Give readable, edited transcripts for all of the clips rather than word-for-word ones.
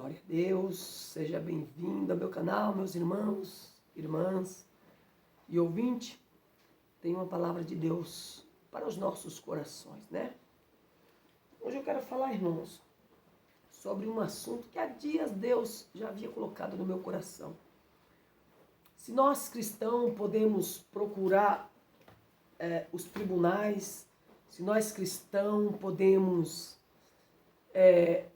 Glória a Deus, seja bem-vindo ao meu canal, meus irmãos, irmãs e ouvinte. Tem uma palavra de Deus para os nossos corações, né? Hoje eu quero falar, irmãos, sobre um assunto que há dias Deus já havia colocado no meu coração. Se nós cristãos podemos procurar os tribunais, se nós cristãos podemos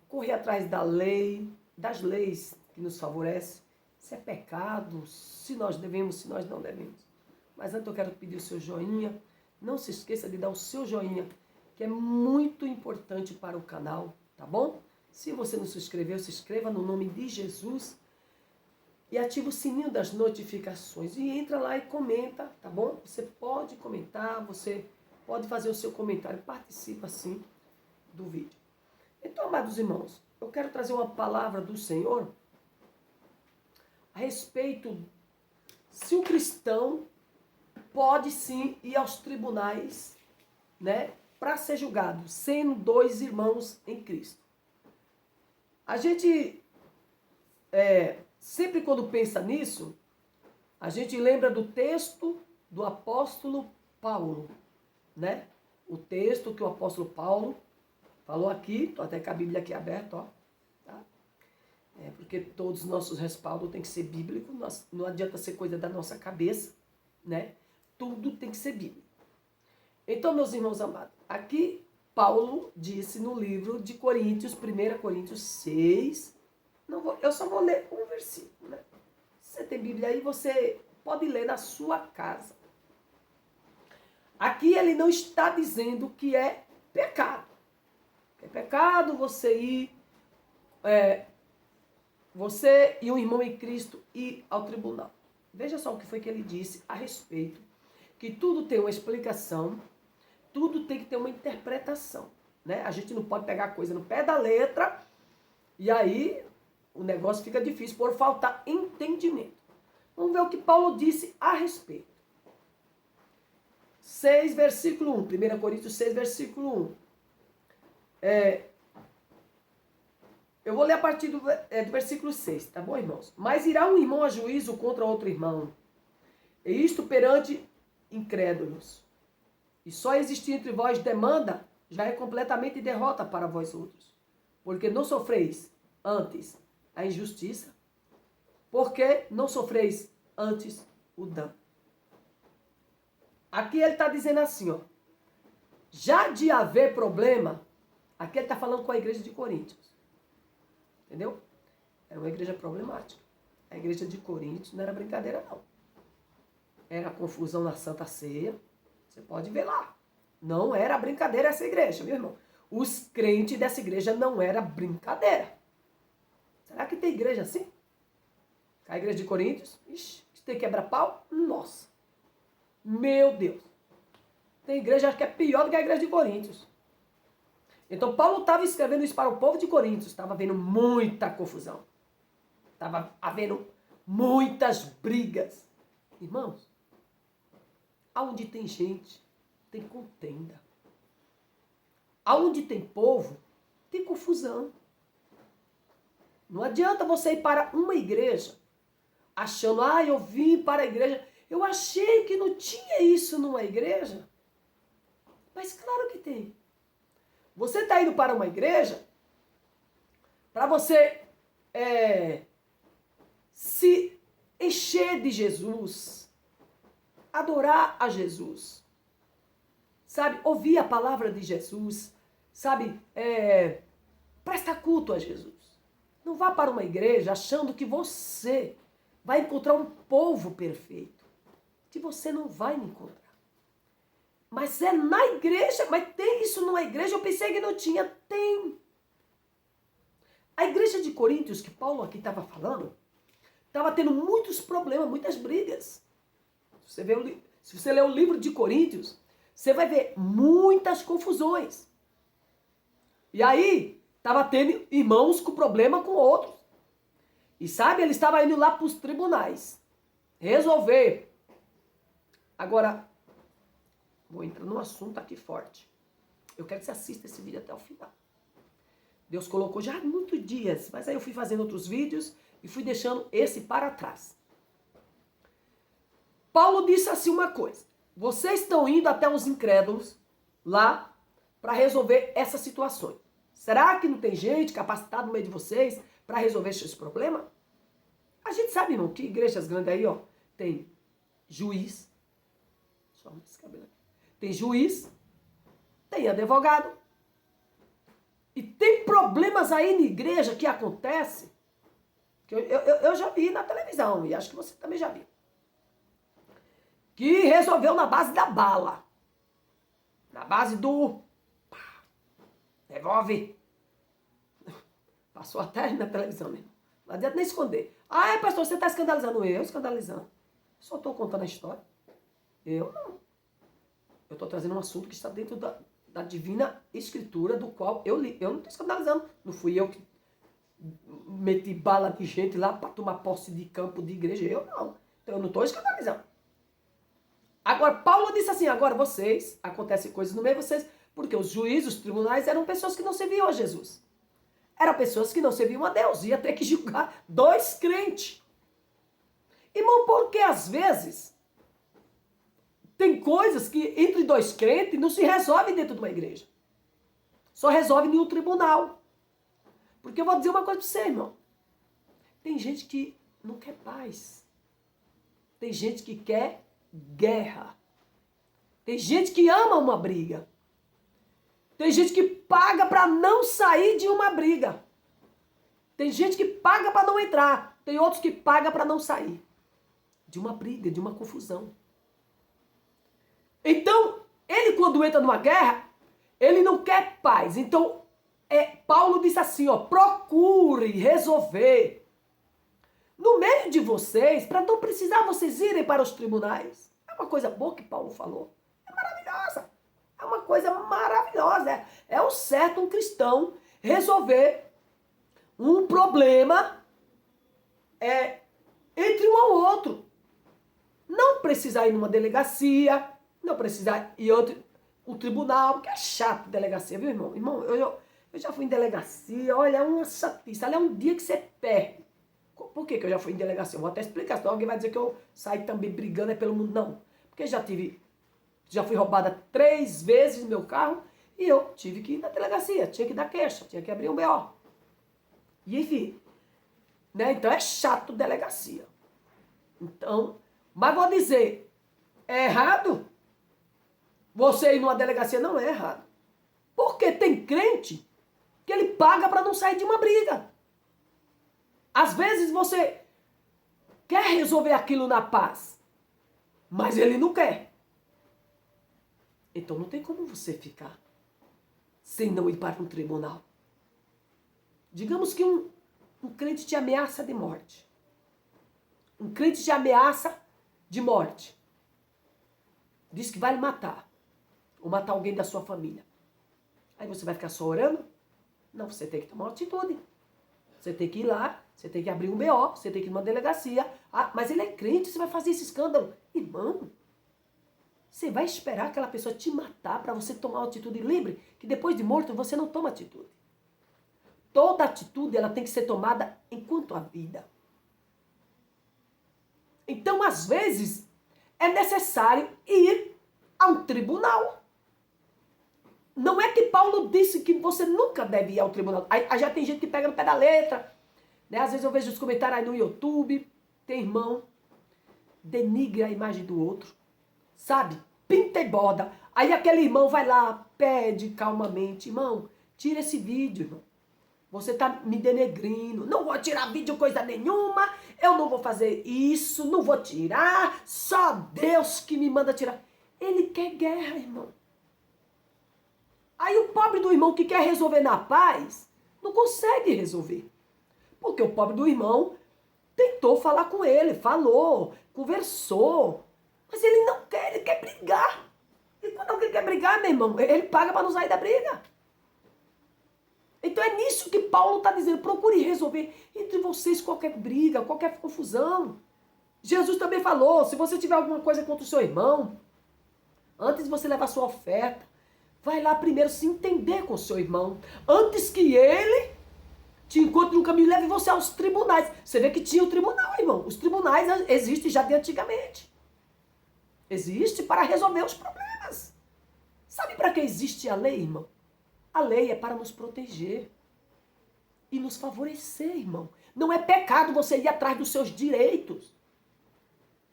correr atrás da lei, das leis que nos favorecem, se é pecado, se nós devemos, se nós não devemos. Mas antes eu quero pedir o seu joinha. Não se esqueça de dar o seu joinha, que é muito importante para o canal, tá bom? Se você não se inscreveu, se inscreva no nome de Jesus e ative o sininho das notificações. E entra lá e comenta, tá bom? Você pode comentar, você pode fazer o seu comentário, participa sim do vídeo. Então, amados irmãos, eu quero trazer uma palavra do Senhor a respeito se o cristão pode sim ir aos tribunais, né, para ser julgado, sendo dois irmãos em Cristo. A gente, sempre quando pensa nisso, a gente lembra do texto do apóstolo Paulo, né? O texto que o apóstolo Paulo falou aqui, estou até com a Bíblia aqui aberta, ó. Tá? Porque todos os nossos respaldos tem que ser bíblico, não adianta ser coisa da nossa cabeça, né? Tudo tem que ser bíblico. Então, meus irmãos amados, aqui Paulo disse no livro de Coríntios, 1 Coríntios 6, eu só vou ler um versículo, né? Se você tem Bíblia aí, você pode ler na sua casa. Aqui ele não está dizendo que é pecado. É pecado você ir, você e um irmão em Cristo ir ao tribunal. Veja só o que foi que ele disse a respeito, que tudo tem uma explicação, tudo tem que ter uma interpretação, né? A gente não pode pegar a coisa no pé da letra e aí o negócio fica difícil por faltar entendimento. Vamos ver o que Paulo disse a respeito. 6, versículo 1. 1 Coríntios 6, versículo 1. Eu vou ler a partir do versículo 6, tá bom, irmãos? Mas irá um irmão a juízo contra outro irmão, e isto perante incrédulos. E só existir entre vós demanda, já é completamente derrota para vós outros. Porque não sofreis antes a injustiça, porque não sofreis antes o dano. Aqui ele está dizendo assim, ó. Já de haver problema, aqui ele está falando com a igreja de Coríntios. Entendeu? Era uma igreja problemática. A igreja de Coríntios não era brincadeira, não. Era confusão na Santa Ceia. Você pode ver lá. Não era brincadeira essa igreja, meu irmão. Os crentes dessa igreja não era brincadeira. Será que tem igreja assim? A igreja de Coríntios? Ixi, tem quebra-pau? Nossa. Meu Deus. Tem igreja que é pior do que a igreja de Coríntios. Então Paulo estava escrevendo isso para o povo de Coríntios. Estava havendo muita confusão. Estava havendo muitas brigas. Irmãos, aonde tem gente, tem contenda. Aonde tem povo, tem confusão. Não adianta você ir para uma igreja achando, eu vim para a igreja. Eu achei que não tinha isso numa igreja. Mas claro que tem. Você está indo para uma igreja para você se encher de Jesus, adorar a Jesus, sabe? Ouvir a palavra de Jesus, sabe? Prestar culto a Jesus. Não vá para uma igreja achando que você vai encontrar um povo perfeito, que você não vai encontrar. Mas é na igreja, mas tem isso numa igreja, eu pensei que não tinha, tem. A igreja de Coríntios, que Paulo aqui estava falando, estava tendo muitos problemas, muitas brigas. Se você ler o livro de Coríntios, você vai ver muitas confusões. E aí, estava tendo irmãos com problema com outros. E sabe, ele estava indo lá para os tribunais resolver. Agora, vou entrar num assunto aqui forte. Eu quero que você assista esse vídeo até o final. Deus colocou já há muitos dias, mas aí eu fui fazendo outros vídeos e fui deixando esse para trás. Paulo disse assim uma coisa: vocês estão indo até os incrédulos lá para resolver essas situações. Será que não tem gente capacitada no meio de vocês para resolver esses problemas? A gente sabe, irmão, que igrejas grandes aí, ó, tem juiz, só esse cabelo aqui. Tem juiz, tem advogado. E tem problemas aí na igreja que acontece, que eu já vi na televisão, e acho que você também já viu. Que resolveu na base da bala. Na base do... Devolve. Passou até na televisão mesmo. Não adianta nem esconder. Ah, pastor, você está escandalizando. Eu escandalizando. Só estou contando a história. Eu não. Eu estou trazendo um assunto que está dentro da divina escritura, do qual eu li. Eu não estou escandalizando. Não fui eu que meti bala de gente lá para tomar posse de campo de igreja. Eu não. Então eu não estou escandalizando. Agora, Paulo disse assim, agora vocês, acontecem coisas no meio de vocês, porque os juízes, os tribunais eram pessoas que não serviam a Jesus. Eram pessoas que não serviam a Deus. Ia ter que julgar dois crentes. Irmão, porque às vezes tem coisas que entre dois crentes não se resolvem dentro de uma igreja. Só resolve em um tribunal. Porque eu vou dizer uma coisa para você, irmão. Tem gente que não quer paz. Tem gente que quer guerra. Tem gente que ama uma briga. Tem gente que paga para não sair de uma briga. Tem gente que paga para não entrar. Tem outros que pagam para não sair de uma briga, de uma confusão. Então, ele quando entra numa guerra, ele não quer paz. Então, Paulo disse assim, ó, procure resolver no meio de vocês, para não precisar vocês irem para os tribunais. É uma coisa boa que Paulo falou. É maravilhosa. É uma coisa maravilhosa. É o certo um cristão resolver um problema entre um ao outro. Não precisar ir numa delegacia, não precisar ir um tribunal, porque é chato delegacia, viu, irmão? Irmão, eu já fui em delegacia, olha, é uma chatice. Ali é um dia que você perde. Por que eu já fui em delegacia? Eu vou até explicar, senão alguém vai dizer que eu saí também brigando pelo mundo. Não, porque já fui roubada 3 vezes no meu carro e eu tive que ir na delegacia, tinha que dar queixa, tinha que abrir um BO. E enfim, né? Então é chato delegacia. Então, mas vou dizer, é errado? Você ir numa delegacia não é errado. Porque tem crente que ele paga para não sair de uma briga. Às vezes você quer resolver aquilo na paz, mas ele não quer. Então não tem como você ficar sem não ir para um tribunal. Digamos que um crente te ameaça de morte. Um crente te ameaça de morte. Diz que vai lhe matar. Ou matar alguém da sua família. Aí você vai ficar só orando? Não, você tem que tomar uma atitude. Você tem que ir lá, você tem que abrir um BO, você tem que ir numa delegacia. Ah, mas ele é crente, você vai fazer esse escândalo. Irmão, você vai esperar aquela pessoa te matar para você tomar uma atitude? Lembre que depois de morto você não toma atitude. Toda atitude ela tem que ser tomada enquanto há vida. Então, às vezes, é necessário ir a um tribunal. Não é que Paulo disse que você nunca deve ir ao tribunal. Aí já tem gente que pega no pé da letra. Né? Às vezes eu vejo os comentários aí no YouTube. Tem irmão, denigre a imagem do outro. Sabe? Pinta e borda. Aí aquele irmão vai lá, pede calmamente. Irmão, tira esse vídeo, irmão. Você está me denegrindo. Não vou tirar vídeo coisa nenhuma. Eu não vou fazer isso. Não vou tirar. Só Deus que me manda tirar. Ele quer guerra, irmão. Aí o pobre do irmão que quer resolver na paz, não consegue resolver. Porque o pobre do irmão tentou falar com ele, falou, conversou. Mas ele não quer, ele quer brigar. E quando alguém quer brigar, meu irmão, ele paga para não sair da briga. Então é nisso que Paulo está dizendo, procure resolver entre vocês qualquer briga, qualquer confusão. Jesus também falou, se você tiver alguma coisa contra o seu irmão, antes de você levar a sua oferta, vai lá primeiro se entender com o seu irmão, antes que ele te encontre no caminho e leve você aos tribunais. Você vê que tinha o tribunal, irmão. Os tribunais existem já de antigamente. Existe para resolver os problemas. Sabe para que existe a lei, irmão? A lei é para nos proteger e nos favorecer, irmão. Não é pecado você ir atrás dos seus direitos.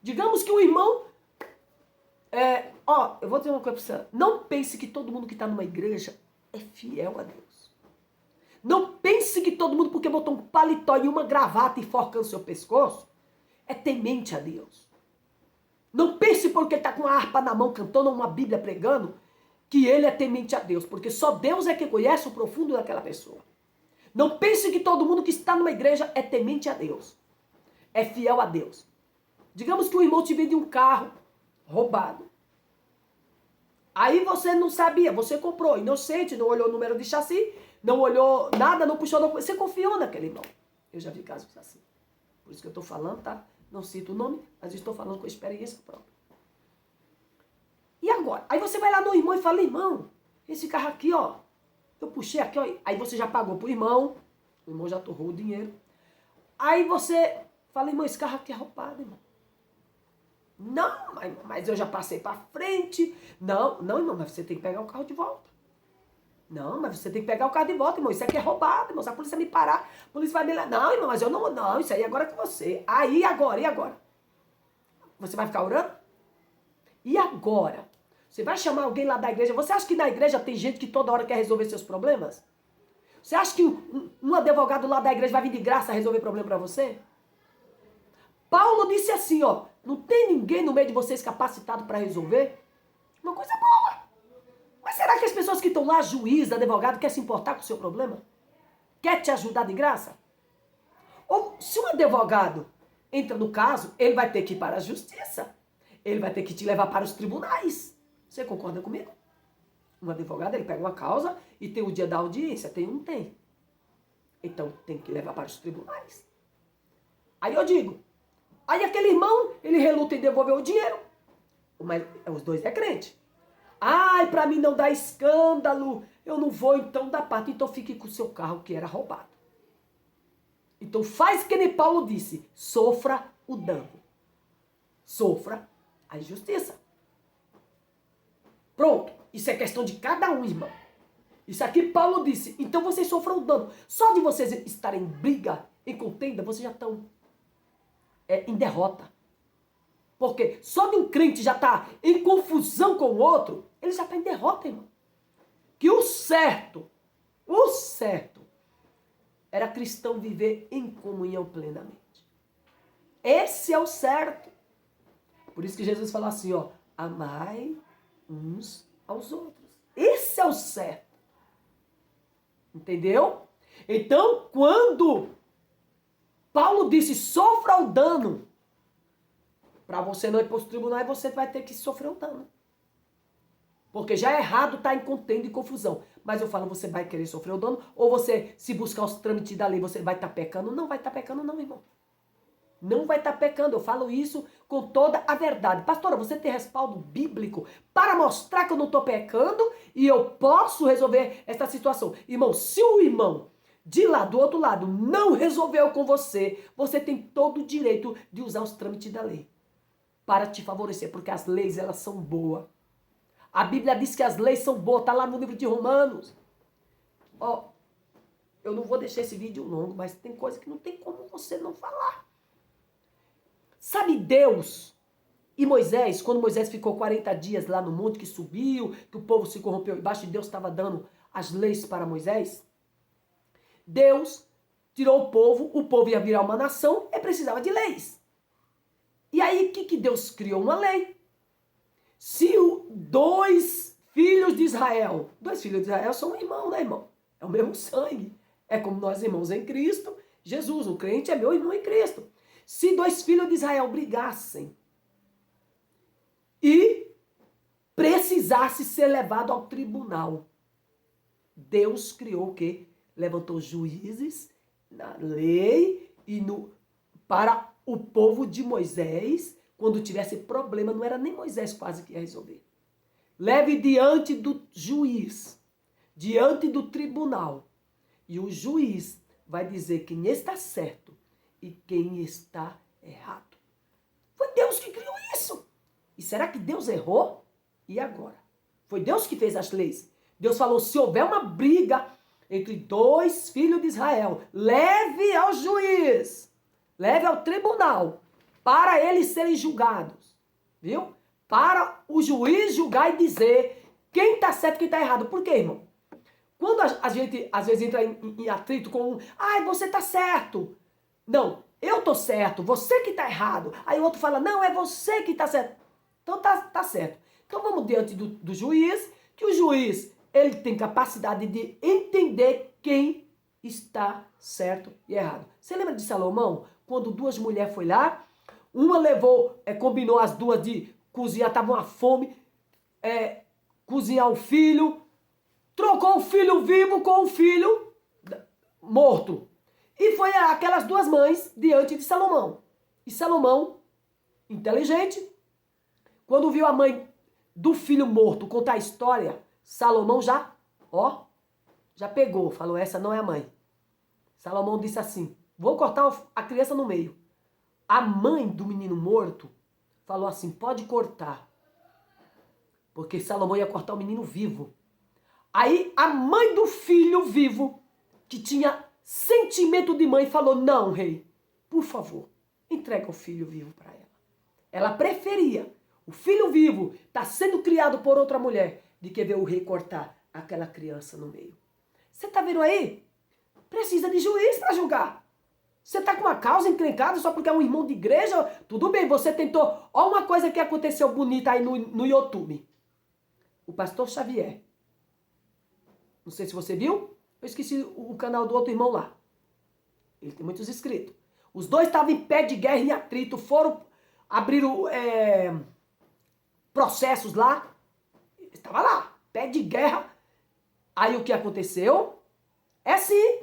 Digamos que o irmão... eu vou dizer uma coisa para você. Não pense que todo mundo que está numa igreja é fiel a Deus. Não pense que todo mundo, porque botou um paletó e uma gravata enforcando seu pescoço, é temente a Deus. Não pense porque está com uma harpa na mão cantando ou uma Bíblia pregando, que ele é temente a Deus. Porque só Deus é que conhece o profundo daquela pessoa. Não pense que todo mundo que está numa igreja é temente a Deus. É fiel a Deus. Digamos que o irmão te vende um carro roubado. Aí você não sabia, você comprou, inocente, não olhou o número de chassi, não olhou nada, não puxou, você confiou naquele irmão. Eu já vi casos assim. Por isso que eu estou falando, tá? Não cito o nome, mas estou falando com experiência própria. E agora? Aí você vai lá no irmão e fala, irmão, esse carro aqui, ó, eu puxei aqui, ó. Aí você já pagou pro irmão, o irmão já torrou o dinheiro. Aí você fala, irmão, esse carro aqui é roubado, irmão. Não, mas eu já passei para frente. Não, irmão, mas você tem que pegar o carro de volta. Não, mas você tem que pegar o carro de volta, irmão. Isso aqui é roubado, irmão. Se a polícia me parar, a polícia vai me levar. Não, irmão, mas eu não. Não, isso aí agora é com você. Aí, agora, e agora? Você vai ficar orando? E agora? Você vai chamar alguém lá da igreja? Você acha que na igreja tem gente que toda hora quer resolver seus problemas? Você acha que um advogado lá da igreja vai vir de graça resolver problema para você? Paulo disse assim, ó, não tem ninguém no meio de vocês capacitado para resolver? Uma coisa boa. Mas será que as pessoas que estão lá, juiz, advogado, quer se importar com o seu problema? Quer te ajudar de graça? Ou se um advogado entra no caso, ele vai ter que ir para a justiça. Ele vai ter que te levar para os tribunais. Você concorda comigo? Um advogado, ele pega uma causa e tem o dia da audiência. Tem um? Tem. Então tem que levar para os tribunais. Aí eu digo, aí aquele irmão, ele reluta em devolver o dinheiro. Mas os dois é crente. Ai, para mim não dá escândalo, eu não vou então dar parte. Então fique com o seu carro que era roubado. Então faz que nem Paulo disse, sofra o dano. Sofra a injustiça. Pronto, isso é questão de cada um, irmão. Isso aqui Paulo disse, então vocês sofram o dano. Só de vocês estarem em briga, em contenda, vocês já estão em derrota. Porque só de um crente já está em confusão com o outro, ele já está em derrota, irmão. Que o certo era cristão viver em comunhão plenamente. Esse é o certo. Por isso que Jesus fala assim, ó, amai uns aos outros. Esse é o certo. Entendeu? Então, quando Paulo disse, sofra o dano, para você não ir para os tribunais, você vai ter que sofrer o dano. Porque já é errado estar em contenda e confusão. Mas eu falo, você vai querer sofrer o dano, ou você, se buscar os trâmites da lei, você vai estar pecando? Não vai estar pecando não, irmão. Não vai estar pecando. Eu falo isso com toda a verdade. Pastora, você tem respaldo bíblico para mostrar que eu não estou pecando e eu posso resolver essa situação. Irmão, se o irmão de lá, do outro lado, não resolveu com você, você tem todo o direito de usar os trâmites da lei para te favorecer, porque as leis, elas são boas. A Bíblia diz que as leis são boas, está lá no livro de Romanos. Ó, eu não vou deixar esse vídeo longo, mas tem coisa que não tem como você não falar. Sabe Deus e Moisés, quando Moisés ficou 40 dias lá no monte, que subiu, que o povo se corrompeu embaixo e Deus estava dando as leis para Moisés? Deus tirou o povo ia virar uma nação e precisava de leis. E aí, o que Deus criou? Uma lei. Se dois filhos de Israel são um irmão, né, irmão? É o mesmo sangue. É como nós, irmãos em Cristo, Jesus, o crente é meu irmão em Cristo. Se dois filhos de Israel brigassem e precisasse ser levado ao tribunal, Deus criou o quê? Levantou juízes na lei e para o povo de Moisés, quando tivesse problema, não era nem Moisés quase que ia resolver. leve diante do juiz, diante do tribunal. E o juiz vai dizer quem está certo e quem está errado. Foi Deus que criou isso. E será que Deus errou? E agora? Foi Deus que fez as leis. Deus falou, se houver uma briga entre dois filhos de Israel, leve ao juiz, leve ao tribunal, para eles serem julgados. Viu? Para o juiz julgar e dizer quem está certo e quem está errado. Por quê, irmão? Quando a gente, às vezes, entra em atrito com um, você está certo. Não, eu estou certo, você que está errado. Aí o outro fala, não, é você que está certo. Então tá certo. Então vamos diante do juiz, que o juiz, ele tem capacidade de entender quem está certo e errado. Você lembra de Salomão? Quando duas mulheres foram lá, uma levou, combinou as duas de cozinhar, tava uma fome, cozinhar o filho, trocou o filho vivo com o filho morto. E foi aquelas duas mães diante de Salomão. E Salomão, inteligente, quando viu a mãe do filho morto contar a história, Salomão já pegou, falou, essa não é a mãe. Salomão disse assim, vou cortar a criança no meio. A mãe do menino morto falou assim, pode cortar. Porque Salomão ia cortar o menino vivo. Aí a mãe do filho vivo, que tinha sentimento de mãe, falou, não, rei, por favor, entrega o filho vivo para ela. Ela preferia o filho vivo estar sendo criado por outra mulher de que ver o rei cortar aquela criança no meio. Você está vendo aí? Precisa de juiz para julgar. Você está com uma causa encrencada só porque é um irmão de igreja? Tudo bem, você tentou. Olha uma coisa que aconteceu bonita aí no YouTube. O pastor Xavier. Não sei se você viu. Eu esqueci o canal do outro irmão lá. Ele tem muitos inscritos. Os dois estavam em pé de guerra e atrito. Abriram processos lá. Estava lá, pé de guerra. Aí o que aconteceu? É sim,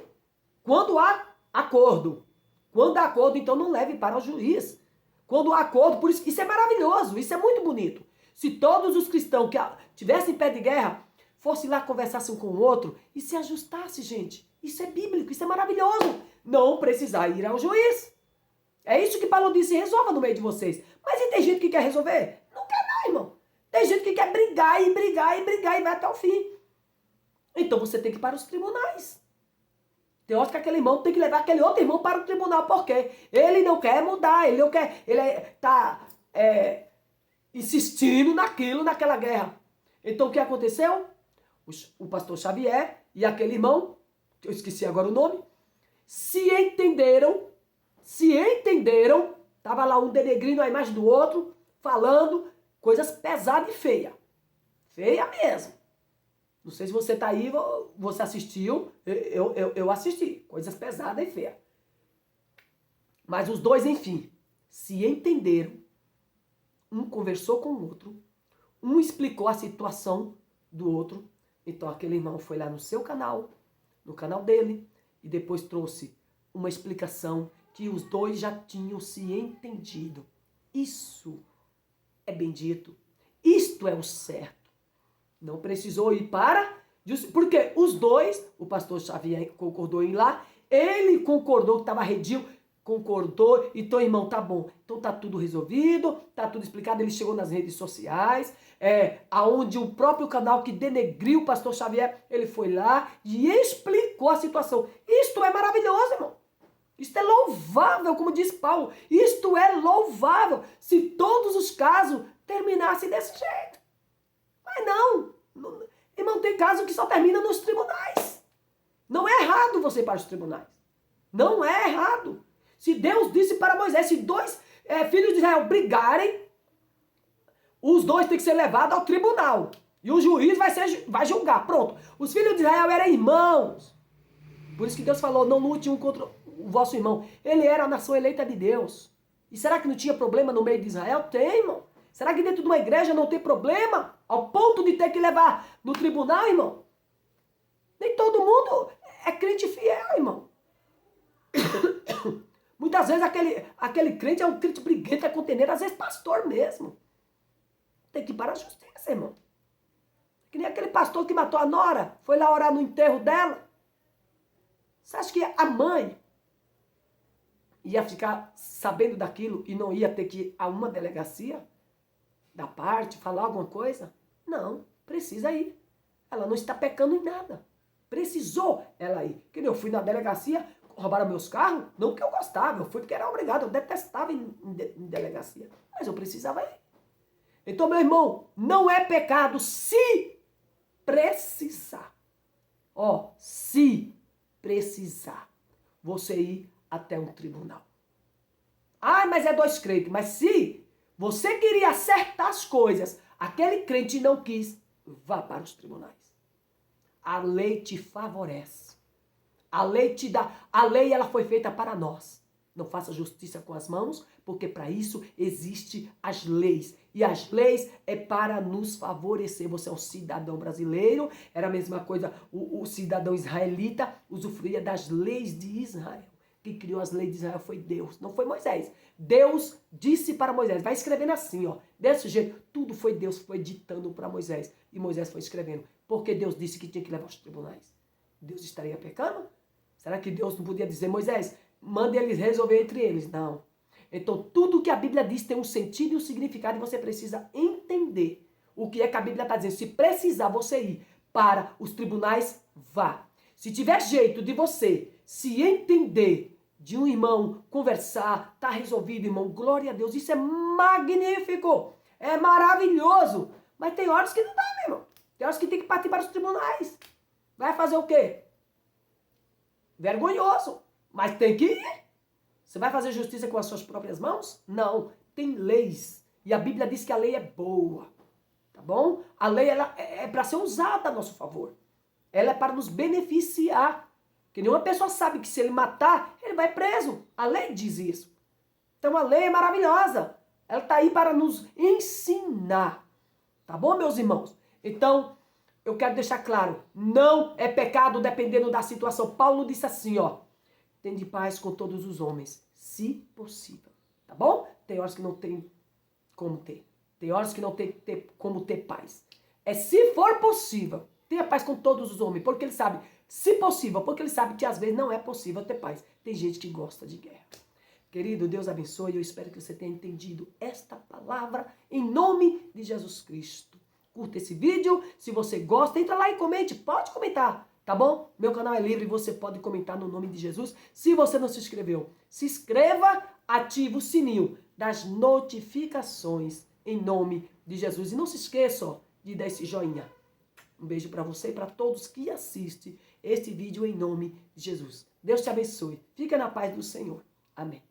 quando há acordo. Quando há acordo, então não leve para o juiz. Quando há acordo, por isso é maravilhoso, isso é muito bonito. Se todos os cristãos que tivessem pé de guerra, fossem lá, conversassem um com o outro e se ajustassem, gente. Isso é bíblico, isso é maravilhoso. Não precisar ir ao juiz. É isso que Paulo disse, resolva no meio de vocês. Mas e tem gente que quer resolver? Não quer não, irmão. Tem gente que quer brigar e brigar e brigar e vai até o fim. Então você tem que ir para os tribunais. Tem hora que aquele irmão tem que levar aquele outro irmão para o tribunal, porque ele não quer mudar, ele não quer, ele está insistindo naquela guerra. Então o que aconteceu? O pastor Xavier e aquele irmão, eu esqueci agora o nome, se entenderam, estava lá um denegrindo a imagem do outro, falando coisas pesadas e feias. Feia mesmo. Não sei se você está aí, você assistiu, eu assisti. Coisas pesadas e feias. Mas os dois, enfim, se entenderam. Um conversou com o outro. Um explicou a situação do outro. Então aquele irmão foi lá no seu canal, no canal dele, e depois trouxe uma explicação que os dois já tinham se entendido. Isso é bendito. Isto é o certo. Não precisou ir para... Porque os dois, o pastor Xavier concordou em ir lá, ele concordou que estava arredio, concordou, então, irmão, tá bom. Então tá tudo resolvido, tá tudo explicado, ele chegou nas redes sociais, aonde o próprio canal que denegriu o pastor Xavier, ele foi lá e explicou a situação. Isto é maravilhoso, irmão. Isto é louvável, como diz Paulo. Isto é louvável se todos os casos terminassem desse jeito. Mas não, irmão, tem caso que só termina nos tribunais. Não é errado você ir para os tribunais. Não é errado. Se Deus disse para Moisés, se dois filhos de Israel brigarem, os dois têm que ser levados ao tribunal. E o juiz vai julgar. Pronto. Os filhos de Israel eram irmãos. Por isso que Deus falou, não lute um contra o vosso irmão. Ele era a nação eleita de Deus. E será que não tinha problema no meio de Israel? Tem, irmão. Será que dentro de uma igreja não tem problema? Ao ponto de ter que levar no tribunal, irmão? Nem todo mundo é crente fiel, irmão. Muitas vezes aquele crente é um crente briguento, é conteneiro, às vezes pastor mesmo. Tem que ir para a justiça, irmão. Que nem aquele pastor que matou a nora, foi lá orar no enterro dela. Você acha que a mãe ia ficar sabendo daquilo e não ia ter que ir a uma delegacia da parte, falar alguma coisa? Não, precisa ir. Ela não está pecando em nada. Precisou ela ir. Que nem eu fui na delegacia, roubaram meus carros, não porque eu gostava, eu fui porque era obrigado, eu detestava em delegacia. Mas eu precisava ir. Então, meu irmão, não é pecado se precisar. Ó, se precisar, você ir até um tribunal. Ah, mas é 2 crentes. Mas se você queria acertar as coisas, aquele crente não quis, vá para os tribunais. A lei te favorece. A lei te dá. A lei ela foi feita para nós. Não faça justiça com as mãos, porque para isso existem as leis. E as leis é para nos favorecer. Você é um cidadão brasileiro, era a mesma coisa, o cidadão israelita usufruía das leis de Israel. Quem criou as leis de Israel foi Deus, não foi Moisés. Deus disse para Moisés, vai escrevendo assim, ó, desse jeito, tudo foi Deus, foi ditando para Moisés. E Moisés foi escrevendo, porque Deus disse que tinha que levar aos tribunais. Deus estaria pecando? Será que Deus não podia dizer, Moisés, manda eles resolver entre eles? Não. Então, tudo que a Bíblia diz tem um sentido e um significado e você precisa entender o que é que a Bíblia está dizendo. Se precisar você ir para os tribunais, vá. Se tiver jeito de você se entender de um irmão, conversar, tá resolvido, irmão, glória a Deus, isso é magnífico, é maravilhoso. Mas tem horas que não dá, meu irmão. Tem horas que tem que partir para os tribunais. Vai fazer o quê? Vergonhoso, mas tem que ir. Você vai fazer justiça com as suas próprias mãos? Não, tem leis. E a Bíblia diz que a lei é boa, tá bom? A lei ela é para ser usada a nosso favor. Ela é para nos beneficiar. Que nenhuma pessoa sabe que se ele matar, ele vai preso. A lei diz isso. Então a lei é maravilhosa. Ela está aí para nos ensinar. Tá bom, meus irmãos? Então, eu quero deixar claro, não é pecado dependendo da situação. Paulo disse assim, ó, tende paz com todos os homens, se possível. Tá bom? Tem horas que não tem como ter. Tem horas que não tem como ter paz. É se for possível. Tenha paz com todos os homens, porque ele sabe, se possível, porque ele sabe que às vezes não é possível ter paz. Tem gente que gosta de guerra. Querido, Deus abençoe. Eu espero que você tenha entendido esta palavra em nome de Jesus Cristo. Curta esse vídeo. Se você gosta, entra lá e comente. Pode comentar, tá bom? Meu canal é livre e você pode comentar no nome de Jesus. Se você não se inscreveu, se inscreva, ative o sininho das notificações em nome de Jesus. E não se esqueça, ó, de dar esse joinha. Um beijo para você e para todos que assistem este vídeo em nome de Jesus. Deus te abençoe. Fica na paz do Senhor. Amém.